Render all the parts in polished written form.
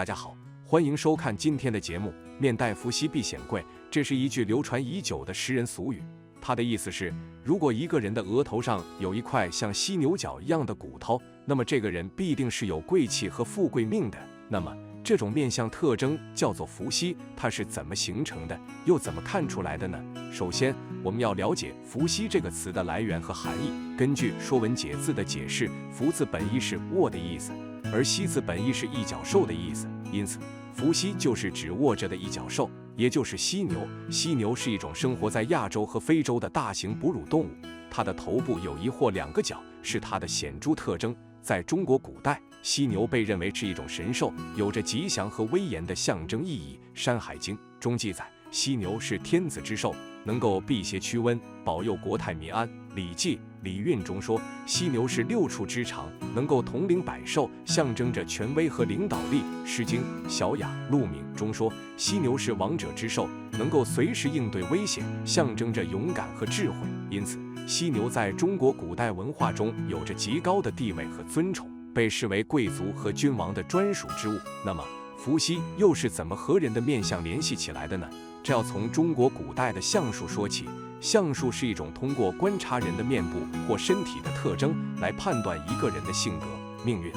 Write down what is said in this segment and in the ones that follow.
大家好，欢迎收看今天的节目。面带伏羲必显贵，这是一句流传已久的诗人俗语。它的意思是，如果一个人的额头上有一块像犀牛角一样的骨头，那么这个人必定是有贵气和富贵命的。那么这种面相特征叫做伏羲，它是怎么形成的，又怎么看出来的呢？首先，我们要了解伏羲这个词的来源和含义。根据《说文解字》的解释，伏字本意是握的意思，而羲字本意是一角兽的意思，因此伏羲就是指握着的一角兽，也就是犀牛。犀牛是一种生活在亚洲和非洲的大型哺乳动物，它的头部有一或两个角，是它的显著特征。在中国古代，犀牛被认为是一种神兽，有着吉祥和威严的象征意义。《山海经》中记载，犀牛是天子之兽，能够辟邪驱瘟，保佑国泰民安。《礼记·礼运》中说，犀牛是六畜之长，能够统领百兽，象征着权威和领导力。《诗经·小雅·陆敏》中说，犀牛是王者之兽，能够随时应对危险，象征着勇敢和智慧。因此，犀牛在中国古代文化中有着极高的地位和尊崇，被视为贵族和君王的专属之物。那么，伏羲又是怎么和人的面相联系起来的呢？这要从中国古代的相术说起。相术是一种通过观察人的面部或身体的特征来判断一个人的性格、命运、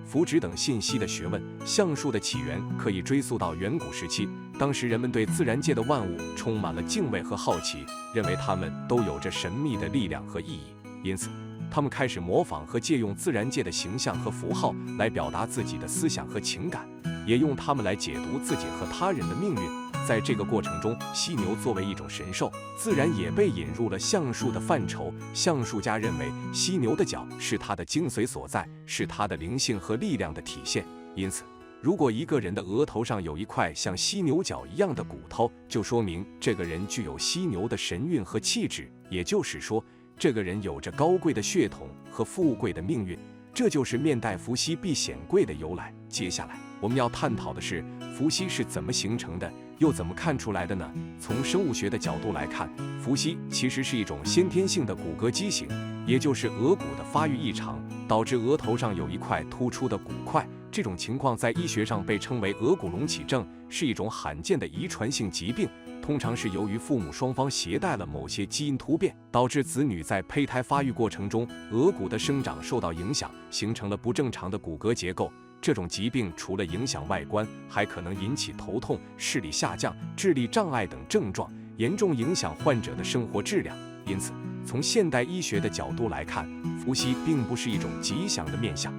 福祉等信息的学问。相术的起源可以追溯到远古时期，当时人们对自然界的万物充满了敬畏和好奇，认为它们都有着神秘的力量和意义，因此他们开始模仿和借用自然界的形象和符号来表达自己的思想和情感，也用它们来解读自己和他人的命运。在这个过程中，犀牛作为一种神兽，自然也被引入了相术的范畴。相术家认为，犀牛的角是它的精髓所在，是它的灵性和力量的体现。因此，如果一个人的额头上有一块像犀牛角一样的骨头，就说明这个人具有犀牛的神韵和气质，也就是说，这个人有着高贵的血统和富贵的命运。这就是面带伏羲必显贵的由来。接下来我们要探讨的是，伏羲是怎么形成的，又怎么看出来的呢？从生物学的角度来看，伏羲其实是一种先天性的骨骼畸形，也就是额骨的发育异常，导致额头上有一块突出的骨块。这种情况在医学上被称为额骨隆起症，是一种罕见的遗传性疾病，通常是由于父母双方携带了某些基因突变，导致子女在胚胎发育过程中额骨的生长受到影响，形成了不正常的骨骼结构。这种疾病除了影响外观，还可能引起头痛、视力下降、智力障碍等症状，严重影响患者的生活质量。因此，从现代医学的角度来看，伏羲并不是一种吉祥的面相，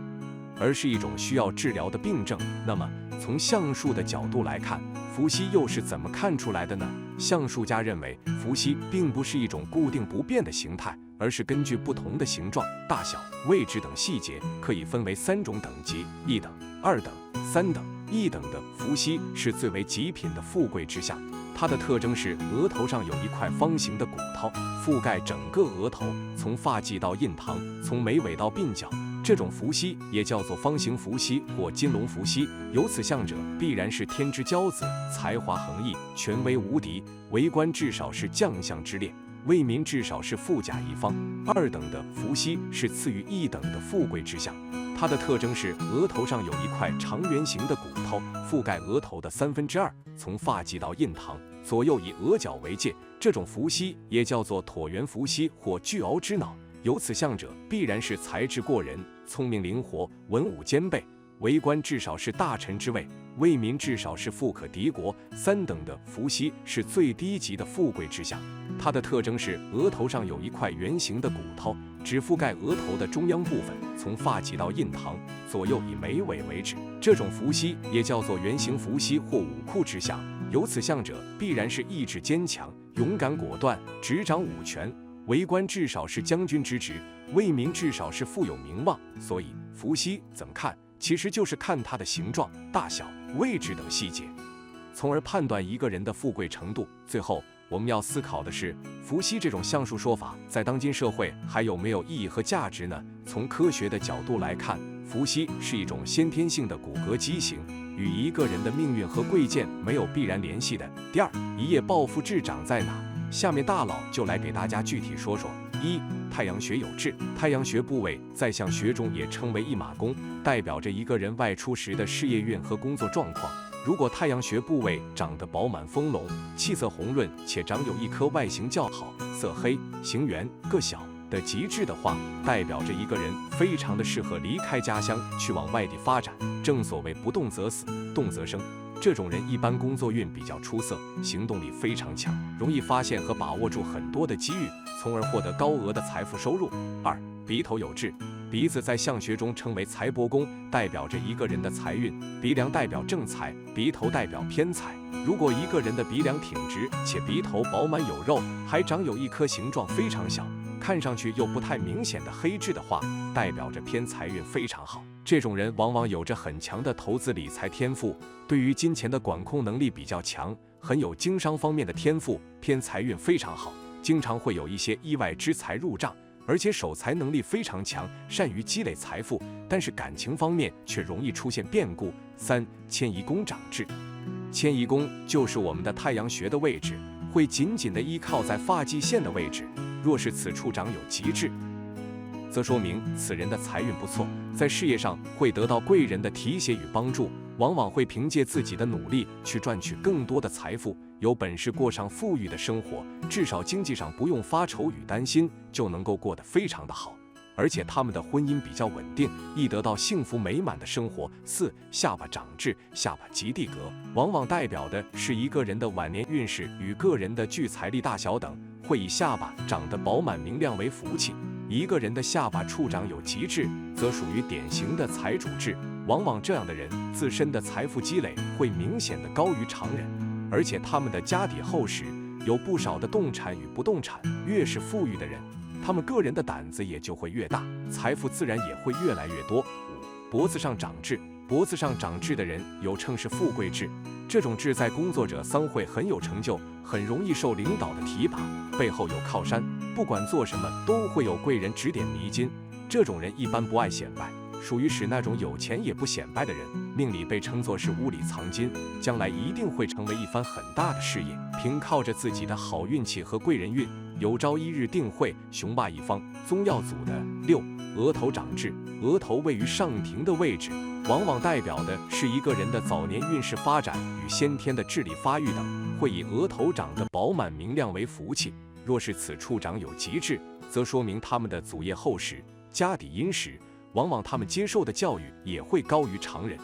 而是一种需要治疗的病症。那么，从相术的角度来看，伏羲又是怎么看出来的呢？相术家认为，伏羲并不是一种固定不变的形态，而是根据不同的形状、大小、位置等细节，可以分为3种等级：一等、2等、3等。一等的伏羲是最为极品的富贵之相，它的特征是额头上有一块方形的骨头，覆盖整个额头，从发际到印堂，从眉尾到鬓角。这种伏羲也叫做方形伏羲或金龙伏羲，有此相者必然是天之骄子，才华横溢，权威无敌，为官至少是将相之列，为民至少是富甲一方。2等的伏羲是次于1等的富贵之相，它的特征是额头上有一块长圆形的骨头，覆盖额头的2/3，从发际到印堂，左右以额角为界。这种伏羲也叫做椭圆伏羲或巨鳌之脑，有此相者必然是才智过人，聪明灵活，文武兼备，为官至少是大臣之位，为民至少是富可敌国。3等的伏羲是最低级的富贵之相，它的特征是额头上有一块圆形的骨头，只覆盖额头的中央部分，从发际到印堂，左右以眉尾为止。这种伏羲也叫做圆形伏羲或武库之相，有此相者必然是意志坚强，勇敢果断，执掌武权，为官至少是将军之职，为民至少是富有名望。所以伏羲怎么看，其实就是看它的形状、大小、位置等细节，从而判断一个人的富贵程度。最后我们要思考的是，伏羲这种相术说法在当今社会还有没有意义和价值呢？从科学的角度来看，伏羲是一种先天性的骨骼畸形，与一个人的命运和贵贱没有必然联系的。第二，一夜暴富志长在哪？下面大佬就来给大家具体说说。一、太阳穴有痣，太阳穴部位在相学中也称为驿马宫，代表着一个人外出时的事业运和工作状况。如果太阳穴部位长得饱满丰隆，气色红润，且长有一颗外形较好、色黑、形圆、个小的极致的话，代表着一个人非常的适合离开家乡去往外地发展。正所谓不动则死，动则生。这种人一般工作运比较出色，行动力非常强，容易发现和把握住很多的机遇，从而获得高额的财富收入。2. 鼻头有痣，鼻子在相学中称为财帛宫，代表着一个人的财运。鼻梁代表正财，鼻头代表偏财。如果一个人的鼻梁挺直，且鼻头饱满有肉，还长有一颗形状非常小，看上去又不太明显的黑痣的话，代表着偏财运非常好。这种人往往有着很强的投资理财天赋，对于金钱的管控能力比较强，很有经商方面的天赋，偏财运非常好，经常会有一些意外之财入账，而且守财能力非常强，善于积累财富，但是感情方面却容易出现变故。3. 迁移宫长痣，迁移宫就是我们的太阳穴的位置，会紧紧地依靠在发际线的位置。若是此处长有极痣，则说明此人的财运不错，在事业上会得到贵人的提携与帮助，往往会凭借自己的努力去赚取更多的财富，有本事过上富裕的生活，至少经济上不用发愁与担心，就能够过得非常的好。而且他们的婚姻比较稳定，易得到幸福美满的生活。4. 下巴长痣，下巴及地格，往往代表的是一个人的晚年运势与个人的聚财力大小等，会以下巴长得饱满明亮为福气。一个人的下巴处长有极痣，则属于典型的财主痣，往往这样的人自身的财富积累会明显的高于常人，而且他们的家底厚实，有不少的动产与不动产。越是富裕的人，他们个人的胆子也就会越大，财富自然也会越来越多。5. 脖子上长痣，脖子上长痣的人有称是富贵痣，这种痣在工作者桑会很有成就，很容易受领导的提拔，背后有靠山，不管做什么都会有贵人指点迷津。这种人一般不爱显摆，属于使那种有钱也不显摆的人，命里被称作是屋里藏金，将来一定会成为一番很大的事业，凭靠着自己的好运气和贵人运，有朝一日定会雄霸一方。宗耀祖的。6. 额头长痣，额头位于上庭的位置，往往代表的是一个人的早年运势发展与先天的智力发育等，会以额头长得饱满明亮为福气。若是此处长有极痣，则说明他们的祖业厚实，家底殷实，往往他们接受的教育也会高于常人，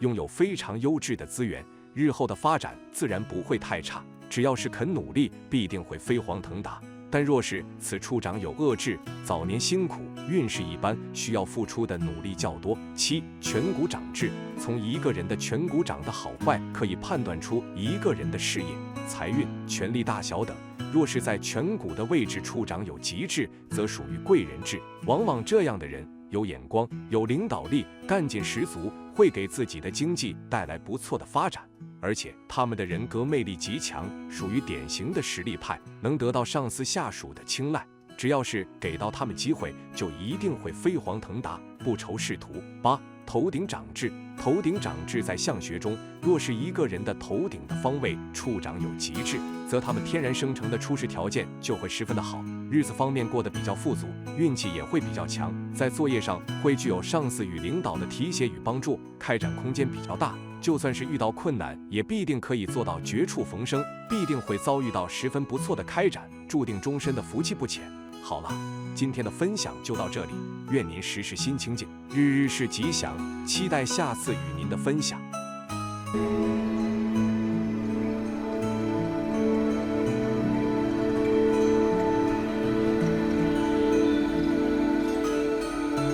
拥有非常优质的资源，日后的发展自然不会太差，只要是肯努力，必定会飞黄腾达。但若是此处长有恶痣，早年辛苦，运势一般，需要付出的努力较多。7. 颧骨长痣，从一个人的颧骨长得好坏，可以判断出一个人的事业、财运、权力大小等。若是在颧骨的位置处长有极痣，则属于贵人痣，往往这样的人有眼光，有领导力，干劲十足，会给自己的经济带来不错的发展。而且他们的人格魅力极强，属于典型的实力派，能得到上司下属的青睐，只要是给到他们机会，就一定会飞黄腾达，不愁仕途。8. 头顶长痣，头顶长痣在相学中，若是一个人的头顶的方位处长有极痣，则他们天然生成的出世条件就会十分的好，日子方面过得比较富足，运气也会比较强，在作业上会具有上司与领导的提携与帮助，开展空间比较大，就算是遇到困难，也必定可以做到绝处逢生，必定会遭遇到十分不错的开展，注定终身的福气不浅。好了，今天的分享就到这里，愿您时时心清静，日日是吉祥，期待下次与您的分享。